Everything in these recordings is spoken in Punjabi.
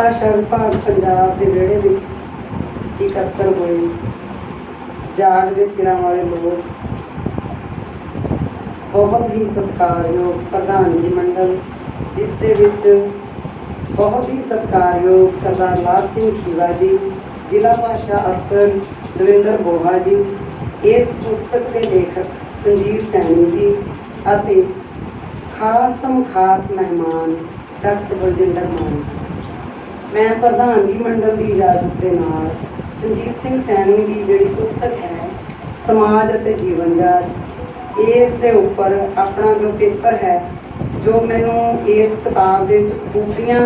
भाषा विभाग पंजाब के विहड़े विच इकत्तर होए जाग के सिरां वाले लोग, बहुत ही सत्कारयोग प्रधानगी मंडल जिस दे विच बहुत ही सत्कारयोग सरदार लाभ सिंह खीवा जी, जिला भाषा अफसर दविंदर बोहा जी, इस पुस्तक के लेखक संजीव सैनी जी अते खास मेहमान डॉक्टर बलजिंदर मान जी। मैं प्रधानगी मंडल की इजाजत के नाल संजीव सिंह सैनी की जिहड़ी पुस्तक है समाज अते जीवन जाच, इस दे उपर अपना जो पेपर है जो मैनू इस किताब दे विच खूबियां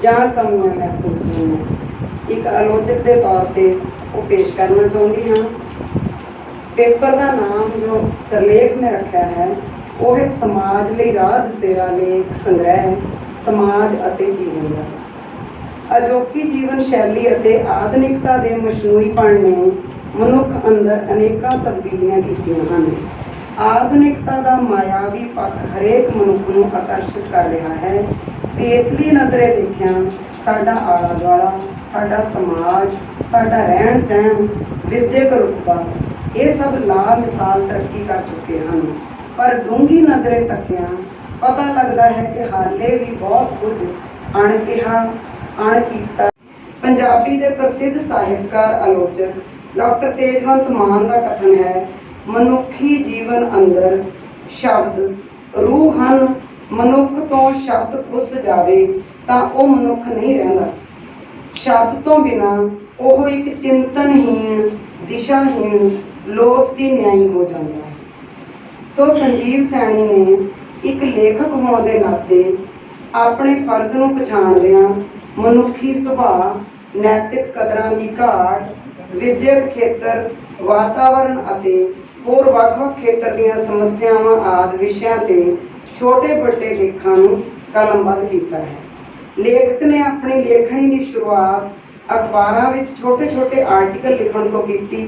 जां कमियां महसूस होईयां एक आलोचक के तौर पर वो पेश करना चाहती हाँ। पेपर का नाम जो सरलेख में रखा है वो है समाज लई राह दसेरा लेख संग्रह समाज अते जीवन जाच। अजोकी जीवन शैली अते आधुनिकता के मशनूईपण ने मनुख अंदर अनेक तब्दीलियां कीतियां हन। आधुनिकता का मायावी पक्ष हरेक मनुख नूं आकर्षित कर रहा है। पेतली नज़रे देखिया साडा आला दुआला, साडा समाज, साडा रहन सहन, विद्यक रुतबा ये सब ला मिसाल तरक्की कर चुके हैं, पर डूंगी नज़रे तकिया पता लगता है कि हाले भी बहुत कुछ अणकिहा अणकीता। पंजाबी के प्रसिद्ध साहित्यकार आलोचक डॉक्टर तेजवंत मान का कथन है, मनुखी जीवन अंदर शब्द रूह हन, मनुख तो शब्द खुस जावे तां वो मनुख नहीं रहिंदा। शब्द तो बिना वो एक चिंतनहीन दिशाहीन लोक की न्यायी हो जाता है। सो संजीव सैनी ने एक लेखक होने के नाते अपने फर्ज नूं पछाणदिआं मनुखी सुभाव, नैतिक कदरां की घाट, विद्यक खेतर, वातावरण अते होर वख-वख खेतर दीआं समस्यावां आदि विषयां ते छोटे वड्डे लेखां नूं कलमबद्ध कीता है। लेखक ने अपनी लेखनी की शुरुआत अखबारां विच छोटे छोटे आर्टिकल लिखण तो की।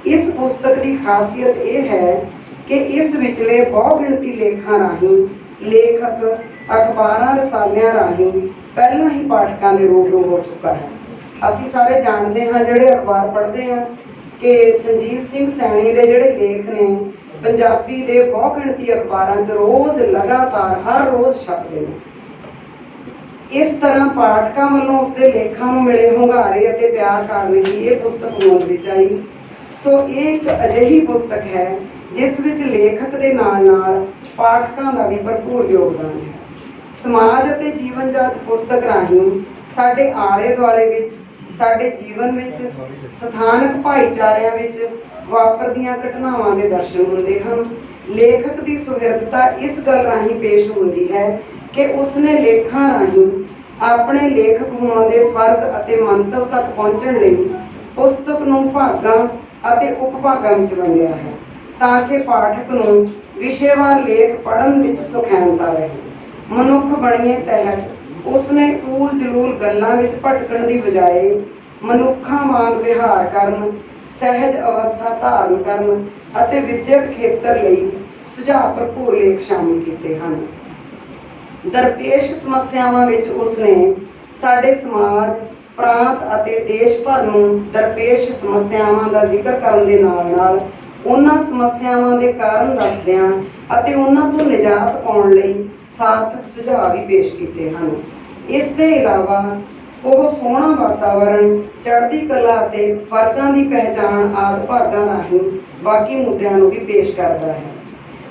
इस पुस्तक की खासियत यह है कि इस विचले बहुगिणती लेखां राहीं लेखक अखबारां रसालियां राहीं पहलों ही पाठकों के रूबरू हो चुका है। असी सारे जानते हैं जिहड़े अखबार पढ़ते हैं कि संजीव सिंह सैनी के जिहड़े लेख ने पंजाबी के बहुगिणती अखबारां च रोज़ लगातार हर रोज़ छपते हैं। इस तरह पाठकों वालों उसके लेखों में मिले हुंगारे और प्यार कारण ही ये पुस्तक होंद विच आई। सो एक अजिही पुस्तक है जिस विच लेखक के नाल नाल पाठकों का भी भरपूर योगदान है। समाज और जीवन जाच पुस्तक राहीं साडे आले दुआले विच, साडे जीवन विच, स्थानक भाईचारिਆਂ विच वापरदियां घटनावां के दर्शन होंदे हन। लेखक की सुहिरदता इस गल राहीं पेश होंदी है कि उसने लेखां राहीं अपने लेखक होने के फर्ज अते मंतव तक पहुँचण लई पुस्तक नूं भागां अते उपभागां विच वंडिया है ताकि पाठक नूं विषयवार लेख पढ़न विच सुखैनता रहे। मनुख बणीए तहत उसने ऊल जलूल गल्लां विच भटकण की बजाय मनुखां वांग विहार करन, सहज अवस्था धारण करन अते विद्यक खेतर लई सुझाव भरपूर लेख शामिल किए हैं। दरपेश समस्यावां विच उसने साडे समाज, प्रांत अते देश भर नूं दरपेश समस्यावां का जिक्र करन दे नाल नाल उन्हां समस्यावां दे कारण दसदिआं अते उन्हां तों निजात पाउण लई सार्थक सुझाव भी पेश किए हैं। इस दे इलावा वो सोहना वातावरण, चढ़ती कला अते फर्जां की पहचान आदि भागां राहीं बाकी मुद्दों को भी पेश करता है।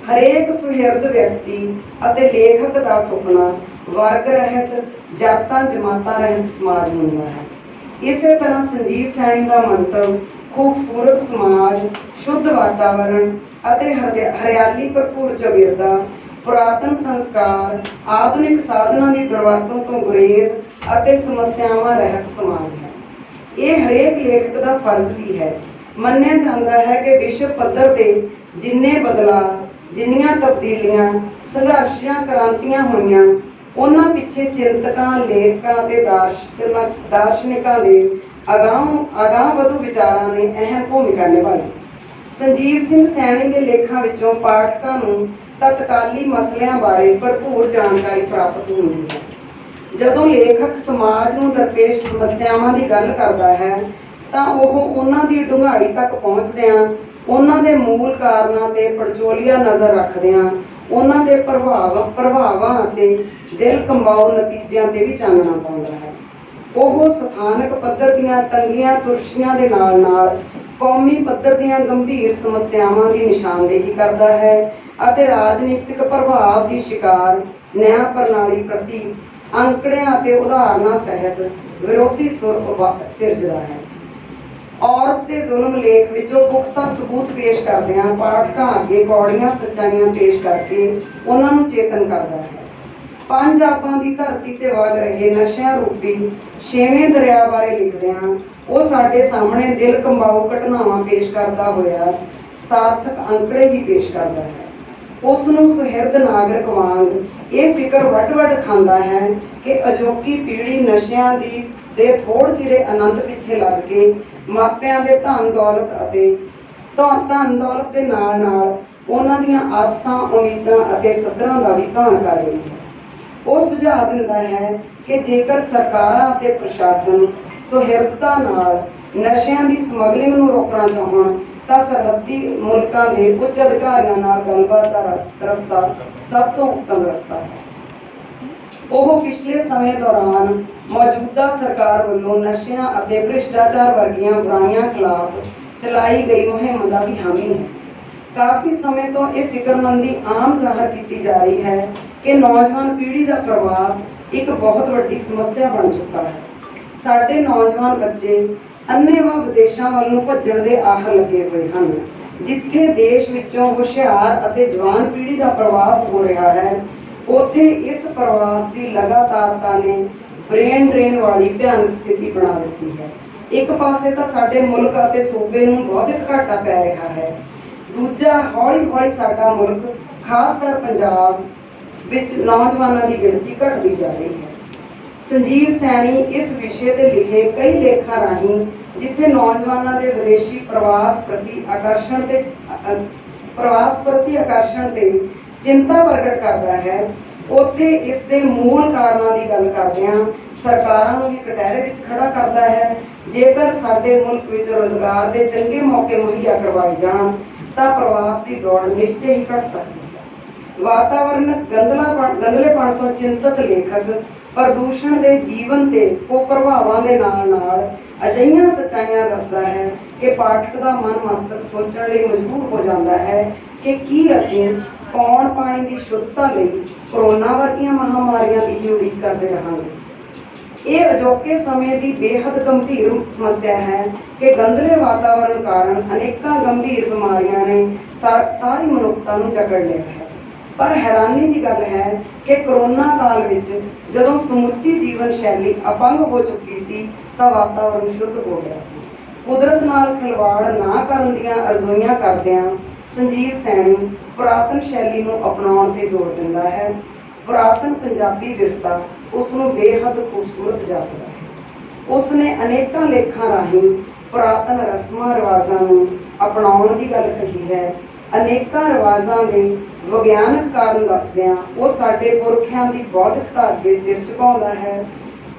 हरेक सुहिरद व्यक्ति अते लेखक का सुपना वर्ग रहत, जातां जमातां रहत समाज होंदा है। इस तरह संजीव सैनी का मंतव खूबसूरत समाज, शुद्ध वातावरण अते हरियाली भरपूर चौगिरदा, पुरातन संस्कार, आधुनिक साधनों की दुरवरतों तो गुरेज अते समस्यावां रहत समाज है। ये हरेक लेखक का फर्ज भी है। मन्निया जाता है कि विश्व पद्धर ते जिन्ने बदलाव, जिन्नियां तब्दीलियां, संघर्षां, क्रांतियां होईयां उन्हां पिछे चिंतकां, लेखकां ते दार्शनिकां दे अगाह वधू विचारां ने अहम भूमिका निभाई। संजीव सिंह सैनी के लेखों विचों पाठकों नूं तत्काली मसलियां बारे भरपूर जानकारी प्राप्त होंदी है। ਜਦੋਂ ਲੇਖਕ ਸਮਾਜ ਨੂੰ ਦਰਪੇਸ਼ ਸਮੱਸਿਆਵਾਂ ਦੀ ਗੱਲ ਕਰਦਾ ਹੈ ਤਾਂ ਉਹ ਉਹਨਾਂ ਦੀ ਡੂੰਘਾਈ ਤੱਕ ਪਹੁੰਚਦਿਆਂ ਉਹਨਾਂ ਦੇ ਮੂਲ ਕਾਰਨਾਂ ਤੇ ਪੜਚੋਲੀਆ ਨਜ਼ਰ ਰੱਖਦਿਆਂ ਉਹਨਾਂ ਦੇ ਪ੍ਰਭਾਵਾਂ ਅਤੇ ਦਿਲ ਕੰਬਾਊ ਨਤੀਜਿਆਂ ਤੇ ਵੀ ਚਾਨਣਾ ਪਾਉਂਦਾ ਹੈ। ਉਹ ਸਥਾਨਕ ਪੱਧਰ ਦੀਆਂ ਤੰਗੀਆਂ ਤੁਰਸ਼ੀਆਂ ਦੇ ਨਾਲ ਕੌਮੀ ਪੱਧਰ ਦੀਆਂ ਗੰਭੀਰ ਸਮੱਸਿਆਵਾਂ ਦੀ ਨਿਸ਼ਾਨਦੇਹੀ ਕਰਦਾ ਹੈ ਅਤੇ ਰਾਜਨੀਤਿਕ ਪ੍ਰਭਾਵ ਦੀ ਸ਼ਿਕਾਰ ਨਿਆਂ ਪ੍ਰਣਾਲੀ ਪ੍ਰਤੀ ਅੰਕੜਿਆਂ ਅਤੇ ਉਦਾਹਰਨਾਂ ਸਹਿਤ ਵਿਰੋਧੀ ਸੁਰ ਸਿਰਜਦਾ ਹੈ। ਔਰਤ ਤੇ ਜ਼ੁਲਮ ਲੇਖ ਵਿੱਚੋਂ ਪੁਖਤਾ ਸਬੂਤ ਪੇਸ਼ ਕਰਦਿਆਂ ਪਾਠਕਾਂ ਅੱਗੇ ਕੌੜੀਆਂ ਸੱਚਾਈਆਂ ਪੇਸ਼ ਕਰਕੇ ਉਹਨਾਂ ਨੂੰ ਚੇਤਨ ਕਰਦਾ ਹੈ। ਪੰਜ ਆਪਾਂ ਦੀ ਧਰਤੀ ਤੇ ਵਗ ਰਹੇ ਨਸ਼ਿਆਂ ਰੂਪੀ ਛੇਵੇਂ ਦਰਿਆ ਬਾਰੇ ਲਿਖਦਿਆਂ ਉਹ ਸਾਡੇ ਸਾਹਮਣੇ ਦਿਲ ਕੰਬਾਊ ਘਟਨਾਵਾਂ ਪੇਸ਼ ਕਰਦਾ ਹੋਇਆ ਸਾਰਥਕ ਅੰਕੜੇ ਵੀ ਪੇਸ਼ ਕਰਦਾ ਹੈ। ਉਸ ਨੂੰ ਸੁਹਿਰਦ ਨਾਗਰਿਕ ਵਾਂਗ ਇਹ ਫਿਕਰ ਵੱਡ ਖਾਂਦਾ ਹੈ ਕਿ ਅਜੋਕੀ ਪੀੜ੍ਹੀ ਨਸ਼ਿਆਂ ਦੇ ਥੋੜ ਚਿਰੇ ਆਨੰਦ ਪਿੱਛੇ ਲੱਗ ਕੇ ਮਾਪਿਆਂ ਦੇ ਧਨ ਦੌਲਤ ਦੇ ਨਾਲ ਉਹਨਾਂ ਦੀਆਂ ਆਸਾਂ ਉਮੀਦਾਂ ਅਤੇ ਸੱਧਰਾਂ ਦਾ ਵੀ ਭਾਣ ਕਰ ਰਹੀ ਹੈ। ਉਹ ਸੁਝਾਅ ਦਿੰਦਾ ਹੈ ਕਿ ਜੇਕਰ ਸਰਕਾਰਾਂ ਅਤੇ ਪ੍ਰਸ਼ਾਸਨ ਸੁਹਿਰਦਤਾ ਨਾਲ ਨਸ਼ਿਆਂ ਦੀ ਸਮਗਲਿੰਗ ਨੂੰ ਰੋਕਣਾ ਚਾਹੁਣ ਤਾਂ ਸਰਹੱਦੀ ਮੁਲਕਾਂ ਦੇ ਉੱਚ ਅਧਿਕਾਰੀਆਂ ਨਾਲ ਗੱਲਬਾਤ ਦਾ ਰਸਤਾ ਸਭ ਤੋਂ ਉੱਤਮ ਰਸਤਾ ਹੈ। ਉਹ ਪਿਛਲੇ ਸਮੇਂ ਦੌਰਾਨ ਮੌਜੂਦਾ ਸਰਕਾਰ ਵੱਲੋਂ ਨਸ਼ਿਆਂ ਅਤੇ ਭ੍ਰਿਸ਼ਟਾਚਾਰ ਵਰਗੀਆਂ ਬੁਰਾਈਆਂ ਖਿਲਾਫ ਚਲਾਈ ਗਈ ਮੁਹਿੰਮ ਦਾ ਵੀ ਹਾਮੀ ਹੈ। ਕਾਫੀ ਸਮੇਂ ਤੋਂ ਇਹ ਫਿਕਰਮੰਦੀ ਆਮ ਜ਼ਾਹਰ ਕੀਤੀ ਜਾ ਰਹੀ ਹੈ ਕਿ ਨੌਜਵਾਨ ਪੀੜ੍ਹੀ ਦਾ ਪ੍ਰਵਾਸ ਇੱਕ ਬਹੁਤ ਵੱਡੀ ਸਮੱਸਿਆ ਬਣ ਚੁੱਕਾ ਹੈ। ਸਾਡੇ ਨੌਜਵਾਨ ਬੱਚੇ ਅੰਨ੍ਹੇਵਾਹ ਵਿਦੇਸ਼ਾਂ ਵੱਲ ਨੂੰ ਭੱਜਣ ਦੇ ਆਹ ਲੱਗੇ ਹੋਏ ਹਨ। ਜਿੱਥੇ ਦੇਸ਼ ਵਿੱਚੋਂ ਹੁਸ਼ਿਆਰ ਅਤੇ ਜਵਾਨ ਪੀੜ੍ਹੀ ਦਾ ਪ੍ਰਵਾਸ ਹੋ ਰਿਹਾ ਹੈ, ਉੱਥੇ ਇਸ ਪ੍ਰਵਾਸ ਦੀ ਲਗਾਤਾਰਤਾ ਨੇ ਬ੍ਰੇਨ ਡਰੇਨ ਵਾਲੀ ਭਿਆਨਕ ਸਥਿਤੀ ਬਣਾ ਦਿੱਤੀ ਹੈ। ਇੱਕ ਪਾਸੇ ਤਾਂ ਸਾਡੇ ਮੁਲਕ ਅਤੇ ਸੂਬੇ ਨੂੰ ਬਹੁਤਿਕ ਘਾਟਾ ਪੈ ਰਿਹਾ ਹੈ, ਦੂਜਾ ਹੌਲੀ ਸਾਡਾ ਮੁਲਕ ਖਾਸ ਕਰ ਪੰਜਾਬ ਵਿੱਚ ਨੌਜਵਾਨਾਂ ਦੀ ਗਿਣਤੀ ਘਟਦੀ ਜਾ ਰਹੀ ਹੈ। ਸੰਜੀਵ ਸੈਣੀ ਇਸ ਵਿਸ਼ੇ ਤੇ ਲਿਖੇ ਕਈ ਲੇਖਾਂ ਰਾਹੀਂ ਜਿੱਥੇ ਨੌਜਵਾਨਾਂ ਦੇ ਵਿਦੇਸ਼ੀ ਪ੍ਰਵਾਸ ਪ੍ਰਤੀ ਆਕਰਸ਼ਣ ਤੇ ਚਿੰਤਾ ਪ੍ਰਗਟ ਕਰਦਾ ਹੈ, ਉੱਥੇ ਇਸ ਦੇ ਮੂਲ ਕਾਰਨਾਂ ਦੀ ਗੱਲ ਕਰਦਿਆਂ ਸਰਕਾਰਾਂ ਨੂੰ ਵੀ ਕਟਹਿਰੇ ਵਿੱਚ ਖੜਾ ਕਰਦਾ ਹੈ। ਜੇਕਰ ਸਾਡੇ ਮੁਲਕ ਵਿੱਚ ਰੁਜ਼ਗਾਰ ਦੇ ਚੰਗੇ ਮੌਕੇ ਮੁਹੱਈਆ ਕਰਵਾਏ ਜਾਣ ਤਾਂ ਪ੍ਰਵਾਸ ਦੀ ਦੌੜ ਨਿਸ਼ਚੇ ਹੀ ਘਟ ਸਕਦੀ ਹੈ। ਵਾਤਾਵਰਨ ਗੰਧਲੇਪਣ ਤੋਂ ਚਿੰਤਤ ਲੇਖਕ ਪ੍ਰਦੂਸ਼ਣ ਦੇ ਜੀਵਨ ਤੇ ਕੁਪ੍ਰਭਾਵਾਂ ਦੇ ਨਾਲ ਅਜਿਹੀਆਂ ਸੱਚਾਈਆਂ ਦੱਸਦਾ ਹੈ ਕਿ ਪਾਠਕ ਦਾ ਮਨ ਮਸਤਕ ਸੋਚਣ ਲਈ ਮਜਬੂਰ ਹੋ ਜਾਂਦਾ ਹੈ ਕਿ ਕੀ ਅਸੀਂ ਪੌਣ ਪਾਣੀ ਦੀ ਸ਼ੁੱਧਤਾ ਲਈ ਕਰੋਨਾ ਵਰਗੀਆਂ ਮਹਾਮਾਰੀਆਂ ਦੀ ਹੀ ਉਡੀਕ ਕਰਦੇ ਰਹਾਂਗੇ। ਇਹ ਅਜੋਕੇ ਸਮੇਂ ਦੀ ਬੇਹੱਦ ਗੰਭੀਰ ਸਮੱਸਿਆ ਹੈ ਕਿ ਗੰਧਲੇ ਵਾਤਾਵਰਣ ਕਾਰਨ ਅਨੇਕਾਂ ਗੰਭੀਰ ਬਿਮਾਰੀਆਂ ਨੇ ਸਾਰੀ ਮਨੁੱਖਤਾ ਨੂੰ ਜਕੜ ਲਿਆ ਹੈ। ਪਰ ਹੈਰਾਨੀ ਦੀ ਗੱਲ ਹੈ ਕਿ ਕਰੋਨਾ ਕਾਲ ਵਿੱਚ ਜਦੋਂ ਸਮੁੱਚੀ ਜੀਵਨ ਸ਼ੈਲੀ ਅਪੰਗ ਹੋ ਚੁੱਕੀ ਸੀ ਤਾਂ ਵਾਤਾਵਰਣ ਸ਼ੁੱਧ ਹੋ ਗਿਆ ਸੀ। ਕੁਦਰਤ ਨਾਲ ਖਿਲਵਾੜ ਨਾ ਕਰਨ ਦੀਆਂ ਅਰਜ਼ੋਈਆਂ ਕਰਦਿਆਂ ਸੰਜੀਵ ਸੈਣੀ ਪੁਰਾਤਨ ਸ਼ੈਲੀ ਨੂੰ ਅਪਣਾਉਣ ਤੇ ਜ਼ੋਰ ਦਿੰਦਾ ਹੈ। ਪੁਰਾਤਨ ਪੰਜਾਬੀ ਵਿਰਸਾ ਉਸ ਨੂੰ ਬੇਹੱਦ ਖੂਬਸੂਰਤ ਜਾਪਦਾ ਹੈ। ਉਸ ਨੇ ਅਨੇਕਾਂ ਲੇਖਾਂ ਰਾਹੀਂ ਪੁਰਾਤਨ ਰਸਮਾਂ ਰਿਵਾਜ਼ਾਂ ਨੂੰ ਅਪਣਾਉਣ ਦੀ ਗੱਲ ਕਹੀ ਹੈ। ਅਨੇਕਾਂ ਰਿਵਾਜ਼ਾਂ ਦੇ ਵਿਗਿਆਨਕ ਕਾਰਨ ਦੱਸਦਿਆਂ ਉਹ ਸਾਡੇ ਪੁਰਖਿਆਂ ਦੀ ਬੌਧਿਕਤਾ ਅੱਗੇ ਸਿਰ ਝੁਕਾਉਂਦਾ ਹੈ।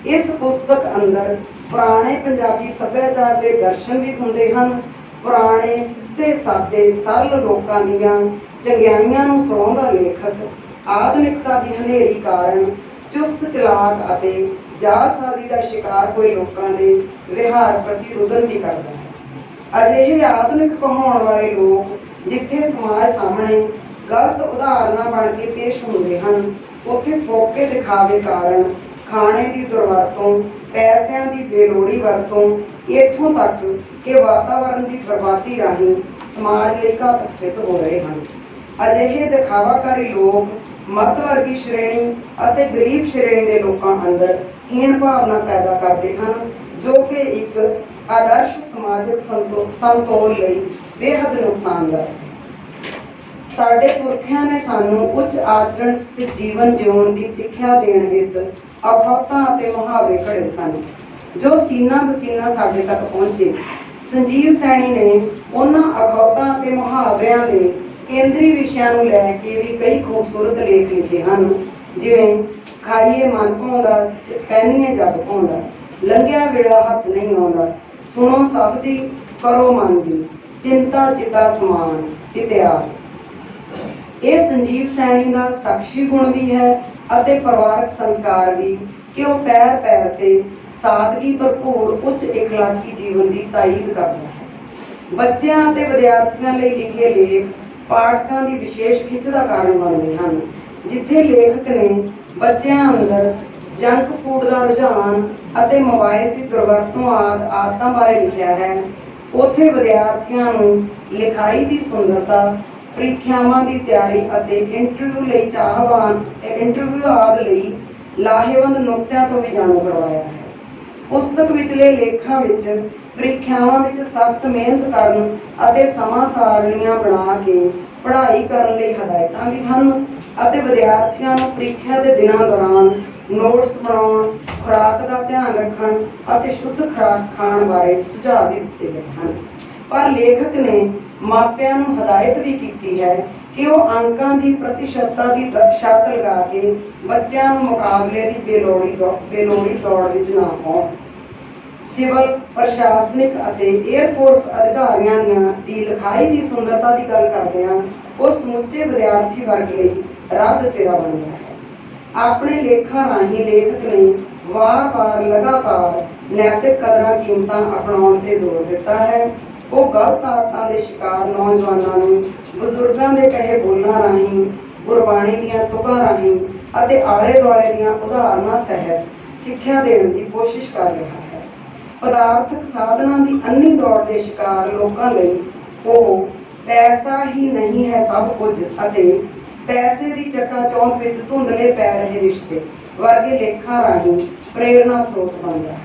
ਇਸ ਪੁਸਤਕ ਅੰਦਰ ਪੁਰਾਣੇ ਪੰਜਾਬੀ ਸੱਭਿਆਚਾਰ ਦੇ ਦਰਸ਼ਨ ਵੀ ਹੁੰਦੇ ਹਨ। ਪੁਰਾਣੇ ਸਿੱਧੇ ਸਾਦੇ ਸਰਲ ਲੋਕਾਂ ਦੀਆਂ ਚੰਗਿਆਈਆਂ ਨੂੰ ਸੁਣਾਉਂਦਾ ਲੇਖਕ ਆਧੁਨਿਕਤਾ ਦੀ ਹਨੇਰੀ ਕਾਰਨ ਚੁਸਤ ਚਲਾਕ ਅਤੇ ਜਾਲਸਾਜ਼ੀ ਦਾ ਸ਼ਿਕਾਰ ਹੋਏ ਲੋਕਾਂ ਦੇ ਵਿਹਾਰ ਪ੍ਰਤੀ ਰੁਦਨ ਵੀ ਕਰਦਾ ਹੈ। ਅਜਿਹੇ ਆਧੁਨਿਕ ਕਹਾਉਣ ਵਾਲੇ ਲੋਕ ਜਿੱਥੇ ਸਮਾਜ ਸਾਹਮਣੇ ਗਲਤ ਉਦਾਹਰਨਾਂ ਬਣ ਕੇ ਪੇਸ਼ ਹੁੰਦੇ ਹਨ, ਉੱਥੇ ਫੋਕੇ ਦਿਖਾਵੇ ਕਾਰਨ ਖਾਣੇ ਦੀ ਦੁਰਵਰਤੋਂ, ਪੈਸਿਆਂ ਦੀ ਬੇਲੋੜੀ ਵਰਤੋਂ, ਇੱਥੋਂ ਤੱਕ ਕਿ ਵਾਤਾਵਰਣ ਦੀ ਬਰਬਾਦੀ ਰਾਹੀਂ ਸਮਾਜ ਲਈ ਘਾਤਕ ਸਿੱਧ ਹੋ ਰਹੇ ਹਨ। ਅਜਿਹੇ ਦਿਖਾਵਾਕਾਰੀ ਲੋਕ ਮੱਧ ਵਰਗੀ ਸ਼੍ਰੇਣੀ ਅਤੇ ਗਰੀਬ ਸ਼੍ਰੇਣੀ ਦੇ ਲੋਕਾਂ ਅੰਦਰ ਹੀਣ ਭਾਵਨਾ ਪੈਦਾ ਕਰਦੇ ਹਨ, ਜੋ ਕਿ ਇੱਕ ਆਦਰਸ਼ ਸਮਾਜਿਕ ਸੰਤੋਲ ਲਈ ਬੇਹੱਦ ਨੁਕਸਾਨਦਾਇਕ ਹੈ। ਸਾਡੇ ਪੁਰਖਿਆਂ ਨੇ ਸਾਨੂੰ ਉੱਚ ਆਚਰਣ ਤੇ ਜੀਵਨ ਜਿਉਣ ਦੀ ਸਿੱਖਿਆ ਦੇਣ ਹਿੱਤ ਅਖੌਤਾਂ ਅਤੇ ਮੁਹਾਵਰੇ ਘੜੇ ਸਨ, ਜੋ ਸੀਨਾ ਬਸੀਨਾ ਸਾਡੇ ਤੱਕ ਪਹੁੰਚੇ। ਸੰਜੀਵ ਸੈਣੀ ਨੇ ਉਹਨਾਂ ਅਖੌਤਾਂ ਅਤੇ ਮੁਹਾਵਰਿਆਂ ਦੇ ਕੇਂਦਰੀ ਵਿਸ਼ਿਆਂ ਨੂੰ ਲੈ ਕੇ ਵੀ ਕਈ ਖੂਬਸੂਰਤ ਲੇਖ ਲਿਖੇ ਹਨ, ਜਿਵੇਂ ਖਾਈਏ ਮਨ ਭਾਉਂਦਾ, ਪਹਿਨੀਏ ਜਗ ਭਾਉਂਦਾ, ਲੰਘਿਆ ਵੇਲਾ ਹੱਥ ਨਹੀਂ ਆਉਂਦਾ, ਸੁਣੋ ਸਭ ਦੀ ਕਰੋ ਮਨ ਦੀ, ਚਿੰਤਾ ਚਿਤਾ ਸਮਾਨ ਇਤਿਹਾਸ। ਇਹ ਸੰਜੀਵ ਸੈਣੀ ਦਾ ਸਾਖੀ ਗੁਣ ਵੀ ਹੈ ਅਤੇ ਪਰਿਵਾਰਕ ਸੰਸਕਾਰ ਵੀ ਕਿ ਉਹ ਪੈਰ ਪੈਰ ਤੇ ਸਾਦਗੀ ਭਰਪੂਰ ਉੱਚ ਇਖਲਾਕੀ ਜੀਵਨ ਦੀ ਤਾਈਦ ਕਰਦਾ ਹੈ। ਬੱਚਿਆਂ ਅਤੇ ਵਿਦਿਆਰਥੀਆਂ ਲਈ ਲਿਖੇ ਲੇਖ ਪਾਠਕਾਂ ਦੀ ਵਿਸ਼ੇਸ਼ ਖਿੱਚ ਦਾ ਕਾਰਨ ਬਣਦੇ ਹਨ। ਜਿੱਥੇ ਲੇਖਕ ਨੇ ਬੱਚਿਆਂ ਅੰਦਰ ਜੰਕ ਫੂਡ ਦਾ ਰੁਝਾਨ ਅਤੇ ਮੋਬਾਈਲ ਦੀ ਦੁਰਵਰਤੋਂ ਆਦਤਾਂ ਬਾਰੇ ਲਿਖਿਆ ਹੈ, ਉੱਥੇ ਵਿਦਿਆਰਥੀਆਂ ਨੂੰ ਲਿਖਾਈ ਦੀ ਸੁੰਦਰਤਾ, ਪ੍ਰੀਖਿਆਵਾਂ ਦੀ ਤਿਆਰੀ ਅਤੇ ਇੰਟਰਵਿਊ ਆਦਿ ਲਈ ਲਾਹੇਵੰਦ ਨੁਕਤਿਆਂ ਤੋਂ ਵੀ ਜਾਣੂ ਕਰਵਾਇਆ ਹੈ। ਪੁਸਤਕ ਵਿਚਲੇ ਲੇਖਾਂ ਵਿੱਚ ਪ੍ਰੀਖਿਆਵਾਂ ਵਿੱਚ ਸਖਤ ਮਿਹਨਤ ਕਰਨ ਅਤੇ ਸਮਾਂ ਸਾਰਣੀਆਂ ਬਣਾ ਕੇ ਪੜ੍ਹਾਈ ਕਰਨ ਲਈ ਹਦਾਇਤਾਂ ਵੀ ਹਨ ਅਤੇ ਵਿਦਿਆਰਥੀਆਂ ਨੂੰ ਪ੍ਰੀਖਿਆ ਦੇ ਦਿਨਾਂ ਦੌਰਾਨ ਨੋਟਸ ਬਣਾਉਣ, ਖੁਰਾਕ ਦਾ ਧਿਆਨ ਰੱਖਣ ਅਤੇ ਸ਼ੁੱਧ ਖੁਰਾਕ ਖਾਣ ਬਾਰੇ ਸੁਝਾਅ ਵੀ ਦਿੱਤੇ ਗਏ ਹਨ। ਪਰ ਲੇਖਕ ਨੇ ਮਾਪਿਆਂ ਨੂੰ ਹਦਾਇਤ ਵੀ ਕੀਤੀ ਹੈ ਕਿ ਉਹ ਅੰਕਾਂ ਦੀ ਪ੍ਰਤੀਸ਼ਤਤਾ ਦੀ ਸ਼ਰਤ ਲਗਾ ਕੇ ਬੱਚਿਆਂ ਨੂੰ ਮੁਕਾਬਲੇ ਦੀ ਬੇਲੋੜੀ ਦੌੜ ਵਿੱਚ ਨਾ ਪਾਉਣ। ਸਿਵਲ, ਪ੍ਰਸ਼ਾਸਨਿਕ ਅਤੇ ਏਅਰਫੋਰਸ ਅਧਿਕਾਰੀਆਂ ਦੀ ਲਿਖਾਈ ਦੀ ਸੁੰਦਰਤਾ ਦੀ ਗੱਲ ਕਰਦਿਆਂ ਉਹ ਸਮੁੱਚੇ ਵਿਦਿਆਰਥੀ ਵਰਗ ਲਈ ਰਾਹ ਦਸੇਰਾ ਬਣ ਗਿਆ ਹੈ। ਆਪਣੇ ਲੇਖਾਂ ਰਾਹੀਂ ਲੇਖਕ ਨੇ ਵਾਰ-ਵਾਰ ਲਗਾਤਾਰ ਨੈਤਿਕ ਕਦਰਾਂ ਕੀਮਤਾਂ ਅਪਣਾਉਣ 'ਤੇ ਜ਼ੋਰ ਦਿੱਤਾ ਹੈ। ਉਹ ਗਲਤ ਆਦਤਾਂ ਦੇ ਸ਼ਿਕਾਰ ਨੌਜਵਾਨਾਂ ਨੂੰ ਬਜ਼ੁਰਗਾਂ ਦੇ ਕਹੇ ਬੋਲਾਂ ਰਾਹੀਂ, ਗੁਰਬਾਣੀ ਦੀਆਂ ਤੁਕਾਂ ਰਾਹੀਂ ਅਤੇ ਆਲੇ ਦੁਆਲੇ ਦੀਆਂ ਉਦਾਹਰਨਾਂ ਸਹਿਤ ਸਿੱਖਿਆ ਦੇਣ ਦੀ ਕੋਸ਼ਿਸ਼ ਕਰ ਰਿਹਾ ਹੈ। ਪਦਾਰਥਕ ਸਾਧਨਾਂ ਦੀ ਅੰਨੀ ਦੌੜ ਦੇ ਸ਼ਿਕਾਰ ਲੋਕਾਂ ਲਈ ਉਹ ਪੈਸਾ ਹੀ ਨਹੀਂ ਹੈ ਸਭ ਕੁਝ ਅਤੇ ਪੈਸੇ ਦੀ ਚਕਾਚੌਂਧ ਵਿੱਚ ਧੁੰਦਲੇ ਪੈ ਰਹੇ ਰਿਸ਼ਤੇ ਵਰਗੇ ਲੇਖਾਂ ਰਾਹੀਂ ਪ੍ਰੇਰਨਾ ਸਰੋਤ ਬਣਦਾ ਹੈ।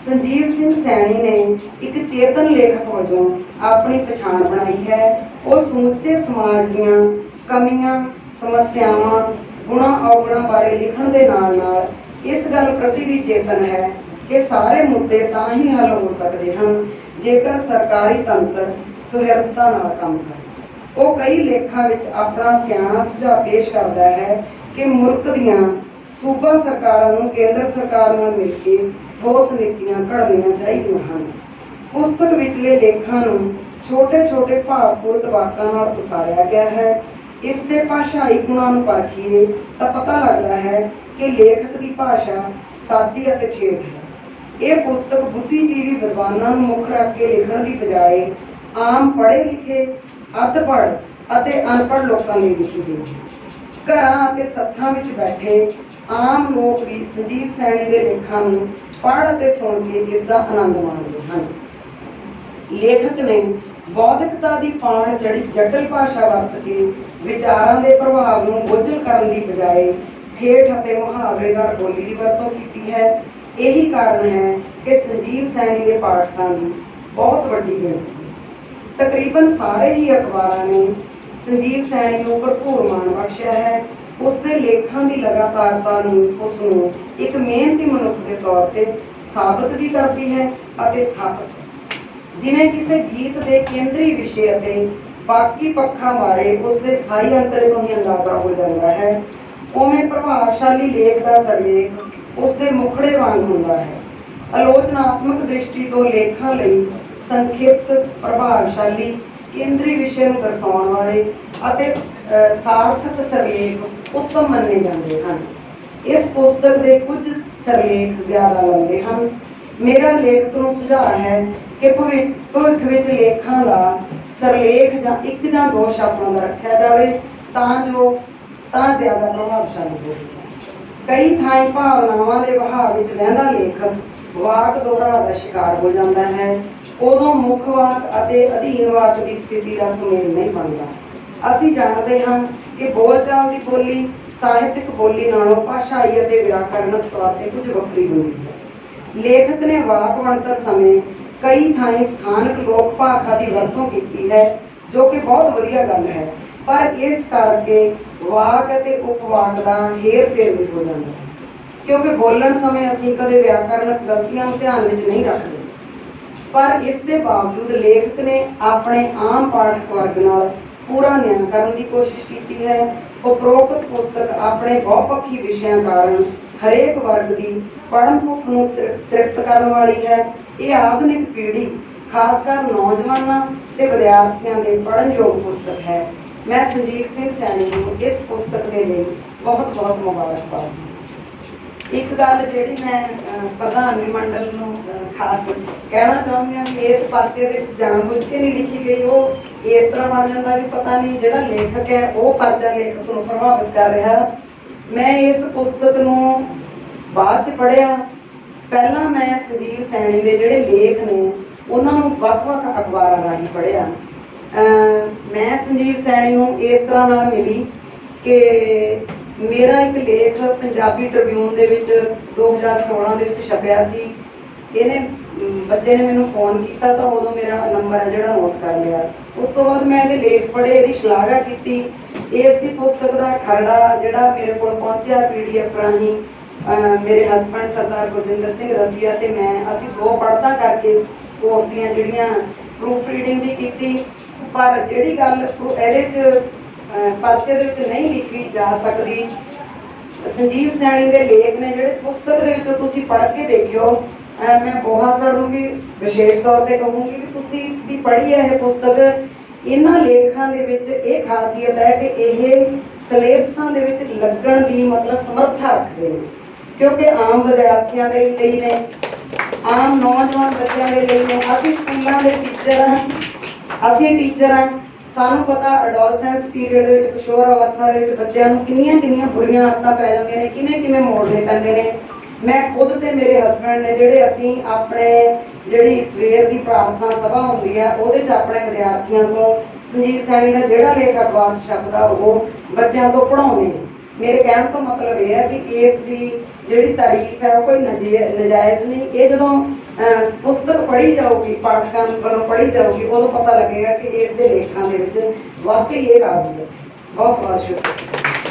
ਸੰਜੀਵ ਸਿੰਘ ਸੈਣੀ ਨੇ ਇੱਕ ਚੇਤਨ ਲੇਖਕ ਵਜੋਂ ਆਪਣੀ ਪਛਾਣ ਬਣਾਈ ਹੈ। ਉਹ ਸਮੁੱਚੇ ਸਮਾਜ ਦੀਆਂ ਕਮੀਆਂ, ਸਮੱਸਿਆਵਾਂ, ਗੁਣਾਂ ਔਗੁਣਾਂ ਬਾਰੇ ਲਿਖਣ ਦੇ ਨਾਲ ਇਸ ਗੱਲ ਪ੍ਰਤੀ ਵੀ ਚੇਤਨ ਹੈ ਕਿ ਸਾਰੇ ਮੁੱਦੇ ਤਾਂ ਹੀ ਹੱਲ ਹੋ ਸਕਦੇ ਹਨ ਜੇਕਰ ਸਰਕਾਰੀ ਤੰਤਰ ਸੁਹਿਰਦਤਾ ਨਾਲ ਕੰਮ ਕਰੇ। ਉਹ ਕਈ ਲੇਖਾਂ ਵਿੱਚ ਆਪਣਾ ਸਿਆਣਾ ਸੁਝਾਅ ਪੇਸ਼ ਕਰਦਾ ਹੈ ਕਿ ਮੁਲਕ ਦੀਆਂ ਸੂਬਾ ਸਰਕਾਰਾਂ ਨੂੰ ਕੇਂਦਰ ਸਰਕਾਰ ਨਾਲ ਮਿਲ ਕੇ ਠੋਸ ਨੀਤੀਆਂ ਘੜਨੀਆਂ ਚਾਹੀਦੀਆਂ ਹਨ। ਪੁਸਤਕ ਵਿਚਲੇ ਲੇਖਾਂ ਨੂੰ ਛੋਟੇ-ਛੋਟੇ ਭਾਵਪੂਰਤ ਵਾਕਾਂ ਨਾਲ ਉਸਾਰਿਆ ਗਿਆ ਹੈ। ਇਸ ਦੇ ਭਾਸ਼ਾਈ ਗੁਣਾਂ ਨੂੰ ਪਰਖੀਏ ਤਾਂ ਪਤਾ ਲੱਗਦਾ ਹੈ ਕਿ ਲੇਖਕ ਦੀ ਭਾਸ਼ਾ ਸਾਦੀ ਅਤੇ ਠੇਠ ਹੈ। ਇਹ ਪੁਸਤਕ ਬੁੱਧੀਜੀਵੀ ਵਿਦਵਾਨਾਂ ਨੂੰ ਮੁੱਖ ਰੱਖ ਕੇ ਲਿਖਣ ਦੀ ਬਜਾਏ ਆਮ ਪੜ੍ਹੇ ਲਿਖੇ, ਅੱਧ-ਪੜ੍ਹ ਅਤੇ ਅਨਪੜ੍ਹ ਲੋਕਾਂ ਲਈ ਲਿਖੀ ਗਈ ਹੈ। ਘਰਾਂ ਅਤੇ ਸੱਥਾਂ ਵਿੱਚ ਬੈਠੇ ਆਮ ਲੋਕ ਵੀ ਸੰਜੀਵ ਸੈਣੀ ਦੇ ਲੇਖਾਂ ਨੂੰ ਪੜ੍ਹ ਅਤੇ ਸੁਣ ਕੇ ਇਸ ਦਾ ਆਨੰਦ ਮਾਣਦੇ ਹਨ। ਲੇਖਕ ਨੇ ਬੌਧਿਕਤਾ ਦੀ ਪਾਣ ਚੜੀ ਜਟਿਲ ਭਾਸ਼ਾ ਵਰਤ ਕੇ ਵਿਚਾਰਾਂ ਦੇ ਪ੍ਰਭਾਵ ਨੂੰ ਬੋਝਲ ਕਰਨ ਦੀ ਬਜਾਏ ਠੇਠ ਅਤੇ ਮੁਹਾਵਰੇਦਾਰ ਬੋਲੀ ਦੀ ਵਰਤੋਂ ਕੀਤੀ ਹੈ। ਇਹੀ ਕਾਰਨ ਹੈ ਕਿ ਸੰਜੀਵ ਸੈਣੀ ਦੇ ਪਾਠਕਾਂ ਦੀ ਬਹੁਤ ਵੱਡੀ ਗਿਣਤੀ ਹੈ। ਤਕਰੀਬਨ ਸਾਰੇ ਹੀ ਅਖਬਾਰਾਂ ਨੇ ਸੰਜੀਵ ਸੈਣੀ ਨੂੰ ਭਰਪੂਰ ਮਾਣ ਬਖਸ਼ਿਆ ਹੈ। ਉਸ ਦੇ ਲੇਖਾਂ ਦੀ ਲਗਾਤਾਰਤਾ ਨੂੰ ਉਸ ਨੂੰ ਇੱਕ ਮਿਹਨਤੀ ਮਨੁੱਖ ਦੇ ਤੌਰ ਤੇ ਸਾਬਤ ਵੀ ਕਰਦੀ ਹੈ ਅਤੇ ਸਥਾਪਿਤ। ਜਿਵੇਂ ਕਿਸੇ ਗੀਤ ਦੇ ਕੇਂਦਰੀ ਵਿਸ਼ੇ ਅਤੇ ਬਾਕੀ ਪੱਖਾਂ ਬਾਰੇ ਉਸ ਦੇ ਸਥਾਈ ਅੰਤਰੇ ਤੋਂ ਹੀ ਅੰਦਾਜ਼ਾ ਹੋ ਜਾਂਦਾ ਹੈ, ਉਵੇਂ ਪ੍ਰਭਾਵਸ਼ਾਲੀ ਲੇਖ ਦਾ ਸਰਲੇਖ ਉਸ ਦੇ ਮੁਖੜੇ ਵਾਂਗ ਹੁੰਦਾ ਹੈ। ਆਲੋਚਨਾਤਮਕ ਦ੍ਰਿਸ਼ਟੀ ਤੋਂ ਲੇਖਾਂ ਲਈ ਸੰਖਿਪਤ, ਪ੍ਰਭਾਵਸ਼ਾਲੀ, ਕੇਂਦਰੀ ਵਿਸ਼ੇ ਨੂੰ ਦਰਸਾਉਣ ਵਾਲੇ ਅਤੇ ਸਾਰਥਕ ਸਰਲੇਖ ਉੱਤਮ ਮੰਨੇ ਜਾਂਦੇ ਹਨ। ਇਸ ਪੁਸਤਕ ਦੇ ਕੁਝ ਸਰਲੇਖ ਜ਼ਿਆਦਾ ਲੰਬੇ ਹਨ। ਮੇਰਾ ਲੇਖਕ ਨੂੰ ਸੁਝਾਅ ਹੈ ਕਿ ਭਵਿੱਖ ਵਿੱਚ ਲੇਖਾਂ ਦਾ ਸਰਲੇਖ ਜਾਂ 1 ਜਾਂ 2 ਸ਼ਬਦਾਂ ਦਾ ਰੱਖਿਆ ਜਾਵੇ ਤਾਂ ਜ਼ਿਆਦਾ ਪ੍ਰਭਾਵਸ਼ਾਲੀ ਹੋਵੇਗਾ। ਕਈ ਥਾਈਂ ਭਾਵਨਾਵਾਂ ਦੇ ਵਹਾਅ ਵਿੱਚ ਵਹਿੰਦਾ ਲੇਖਕ ਵਾਕ ਦੋਹਰਾ ਦਾ ਸ਼ਿਕਾਰ ਹੋ ਜਾਂਦਾ ਹੈ। ਉਦੋਂ ਮੁੱਖ ਵਾਕ ਅਤੇ ਅਧੀਨ ਵਾਕ ਦੀ ਸਥਿਤੀ ਦਾ ਸੁਮੇਲ ਨਹੀਂ ਬਣਦਾ। ਅਸੀਂ ਜਾਣਦੇ ਹਾਂ ਕਿ ਬੋਲਚਾਲ ਦੀ ਬੋਲੀ ਸਾਹਿਤਕ ਬੋਲੀ ਨਾਲੋਂ ਭਾਸ਼ਾਈ ਅਤੇ ਵਿਆਕਰਨਕ ਤੌਰ ਤੇ ਕੁਝ ਵੱਖਰੀ ਹੁੰਦੀ ਹੈ। ਲੇਖਕ ਨੇ ਵਾਕ ਬਣਤਰ ਸਮੇਂ ਕਈ ਥਾਈਂ ਸਥਾਨਕ ਲੋਕ ਭਾਖਾ ਦੀ ਵਰਤੋਂ ਕੀਤੀ ਹੈ, ਜੋ ਕਿ ਬਹੁਤ ਵਧੀਆ ਗੱਲ ਹੈ, ਪਰ ਇਸ ਕਰਕੇ ਵਾਕ ਅਤੇ ਉਪਵਾਕ ਦਾ ਹੇਰ-ਫੇਰ ਵੀ ਹੋ ਜਾਂਦਾ ਹੈ, ਕਿਉਂਕਿ ਬੋਲਣ ਸਮੇਂ ਅਸੀਂ ਕਦੇ ਵਿਆਕਰਨਕ ਗਲਤੀਆਂ ਨੂੰ ਧਿਆਨ ਵਿੱਚ ਨਹੀਂ ਰੱਖਦੇ। ਪਰ ਇਸ ਦੇ ਬਾਵਜੂਦ ਲੇਖਕ ਨੇ ਆਪਣੇ ਆਮ ਪਾਠਕ ਵਰਗ ਨਾਲ ਪੂਰਾ ਨਿਆਂ ਕਰਨ ਦੀ ਕੋਸ਼ਿਸ਼ ਕੀਤੀ ਹੈ। ਉਪਰੋਕਤ ਪੁਸਤਕ ਆਪਣੇ ਬਹੁਪੱਖੀ ਵਿਸ਼ਿਆਂ ਕਾਰਨ ਹਰੇਕ ਵਰਗ ਦੀ ਪੜ੍ਹਨ ਭੁੱਖ ਨੂੰ ਤ੍ਰਿਪਤ ਕਰਨ ਵਾਲੀ ਹੈ। ਇਹ ਆਧੁਨਿਕ ਪੀੜ੍ਹੀ ਖਾਸਕਰ ਨੌਜਵਾਨਾਂ ਤੇ ਵਿਦਿਆਰਥੀਆਂ ਦੇ ਪੜ੍ਹਨਯੋਗ ਪੁਸਤਕ ਹੈ। ਮੈਂ ਸੰਜੀਵ ਸਿੰਘ ਸੈਣੀ ਨੂੰ ਇਸ ਪੁਸਤਕ ਦੇ ਲਈ ਬਹੁਤ ਬਹੁਤ ਮੁਬਾਰਕਬਾਦ। ਇੱਕ ਗੱਲ ਜਿਹੜੀ ਮੈਂ ਪ੍ਰਧਾਨਗੀ ਮੰਡਲ ਨੂੰ ਖਾਸ ਕਹਿਣਾ ਚਾਹੁੰਦੀ ਹਾਂ ਵੀ ਇਸ ਪਰਚੇ ਦੇ ਵਿੱਚ ਜਾਣਬੁੱਝ ਕੇ ਨਹੀਂ ਲਿਖੀ ਗਈ। ਉਹ ਇਸ ਤਰ੍ਹਾਂ ਬਣ ਜਾਂਦਾ ਵੀ ਪਤਾ ਨਹੀਂ ਜਿਹੜਾ ਲੇਖਕ ਹੈ ਉਹ ਪਰਚਾ ਲੇਖਕ ਨੂੰ ਪ੍ਰਭਾਵਿਤ ਕਰ ਰਿਹਾ। ਮੈਂ ਇਸ ਪੁਸਤਕ ਨੂੰ ਬਾਅਦ 'ਚ ਪੜ੍ਹਿਆ। ਪਹਿਲਾਂ ਮੈਂ ਸੰਜੀਵ ਸੈਣੀ ਦੇ ਜਿਹੜੇ ਲੇਖ ਨੇ ਉਹਨਾਂ ਨੂੰ ਵੱਖ-ਵੱਖ ਅਖਬਾਰਾਂ ਰਾਹੀਂ ਪੜ੍ਹਿਆ। ਮੈਂ ਸੰਜੀਵ ਸੈਣੀ ਨੂੰ ਇਸ ਤਰ੍ਹਾਂ ਨਾਲ ਮਿਲੀ ਕਿ ਮੇਰਾ ਇੱਕ ਲੇਖ ਪੰਜਾਬੀ ਟ੍ਰਿਬਿਊਨ ਦੇ ਵਿੱਚ 2016 ਦੇ ਵਿੱਚ ਛਪਿਆ ਸੀ। ਇਹਨੇ ਬੱਚੇ ਨੇ ਮੈਨੂੰ ਫੋਨ ਕੀਤਾ ਤਾਂ ਉਦੋਂ ਮੇਰਾ ਨੰਬਰ ਹੈ ਜਿਹੜਾ ਨੋਟ ਕਰ ਲਿਆ। ਉਸ ਤੋਂ ਬਾਅਦ ਮੈਂ ਇਹਦੇ ਲੇਖ ਪੜ੍ਹੇ, ਇਹਦੀ ਸ਼ਲਾਘਾ ਕੀਤੀ। ਇਸ ਦੀ ਪੁਸਤਕ ਦਾ ਖਰੜਾ ਜਿਹੜਾ ਮੇਰੇ ਕੋਲ ਪਹੁੰਚਿਆ PDF ਰਾਹੀਂ, ਮੇਰੇ ਹਸਬੈਂਡ ਸਰਦਾਰ ਗੁਰਜਿੰਦਰ ਸਿੰਘ ਰਸੀਆ ਤੇ ਮੈਂ, ਅਸੀਂ 2 ਪੜ੍ਹਤਾਂ ਕਰਕੇ ਉਸ ਦੀਆਂ ਜਿਹੜੀਆਂ ਪ੍ਰੂਫ ਰੀਡਿੰਗ ਵੀ ਕੀਤੀ। ਪਰ ਜਿਹੜੀ ਗੱਲ ਇਹਦੇ 'ਚ ਪਰਚੇ ਦੇ ਵਿੱਚ ਨਹੀਂ ਲਿਖੀ ਜਾ ਸਕਦੀ, ਸੰਜੀਵ ਸੈਣੀ ਦੇ ਲੇਖ ਨੇ ਜਿਹੜੇ ਪੁਸਤਕ ਦੇ ਵਿੱਚੋਂ ਤੁਸੀਂ ਪੜ੍ਹ ਕੇ ਦੇਖਿਓ। ਮੈਂ ਬੋਹਾ ਸਰ ਨੂੰ ਵੀ ਵਿਸ਼ੇਸ਼ ਤੌਰ ਤੇ ਕਹੂੰਗੀ ਵੀ ਤੁਸੀਂ ਵੀ ਪੜ੍ਹੀ ਹੈ ਇਹ ਪੁਸਤਕ। ਇਹਨਾਂ ਲੇਖਾਂ ਦੇ ਵਿੱਚ ਇਹ ਖਾਸੀਅਤ ਹੈ ਕਿ ਇਹ ਸਿਲੇਬਸਾਂ ਦੇ ਵਿੱਚ ਲੱਗਣ ਦੀ ਮਤਲਬ ਸਮਰੱਥਾ ਰੱਖਦੇ ਨੇ, ਕਿਉਂਕਿ ਆਮ ਵਿਦਿਆਰਥੀਆਂ ਦੇ ਲਈ ਨੇ, ਆਮ ਨੌਜਵਾਨ ਬੱਚਿਆਂ ਦੇ ਲਈ ਨੇ। ਅਸੀਂ ਸਕੂਲਾਂ ਦੇ ਟੀਚਰ ਹਾਂ, ਅਸੀਂ ਟੀਚਰ ਹਾਂ, ਸਾਨੂੰ ਪਤਾ ਅਡੋਲਸੈਂਸ ਪੀਰੀਅਡ ਦੇ ਵਿੱਚ, ਕਿਸ਼ੋਰ ਅਵਸਥਾ ਦੇ ਵਿੱਚ ਬੱਚਿਆਂ ਨੂੰ ਕਿੰਨੀਆਂ ਬੁਰੀਆਂ ਆਦਤਾਂ ਪੈ ਜਾਂਦੀਆਂ ਨੇ, ਕਿਵੇਂ ਮੋੜਨੇ ਪੈਂਦੇ ਨੇ। ਮੈਂ ਖੁਦ ਤੇ ਮੇਰੇ ਹਸਬੈਂਡ ਨੇ ਜਿਹੜੇ ਅਸੀਂ ਆਪਣੇ ਜਿਹੜੀ ਸਵੇਰ ਦੀ ਪ੍ਰਾਰਥਨਾ ਸਭਾ ਹੁੰਦੀ ਹੈ ਉਹਦੇ 'ਚ ਆਪਣੇ ਵਿਦਿਆਰਥੀਆਂ ਤੋਂ ਸੰਜੀਵ ਸੈਣੀ ਦਾ ਜਿਹੜਾ ਲੇਖ ਅਖਬਾਰ 'ਚ ਛਪਦਾ ਉਹ ਬੱਚਿਆਂ ਤੋਂ ਪੜ੍ਹਾਉਂਦੇ। ਮੇਰੇ ਕਹਿਣ ਤੋਂ ਮਤਲਬ ਇਹ ਹੈ ਵੀ ਇਸ ਦੀ ਜਿਹੜੀ ਤਾਰੀਫ ਹੈ ਉਹ ਕੋਈ ਨਜਾਇਜ਼ ਨਹੀਂ। ਇਹ ਜਦੋਂ ਪੁਸਤਕ ਪੜ੍ਹੀ ਜਾਊਗੀ, ਪਾਠਕਾਂ ਵੱਲੋਂ ਪੜ੍ਹੀ ਜਾਊਗੀ, ਉਦੋਂ ਪਤਾ ਲੱਗੇਗਾ ਕਿ ਇਸ ਦੇ ਲੇਖਾਂ ਦੇ ਵਿੱਚ ਵਾਕਈ ਇਹ ਕਾਬਲੀਅਤ। ਬਹੁਤ ਬਹੁਤ ਸ਼ੁਕਰੀਆ।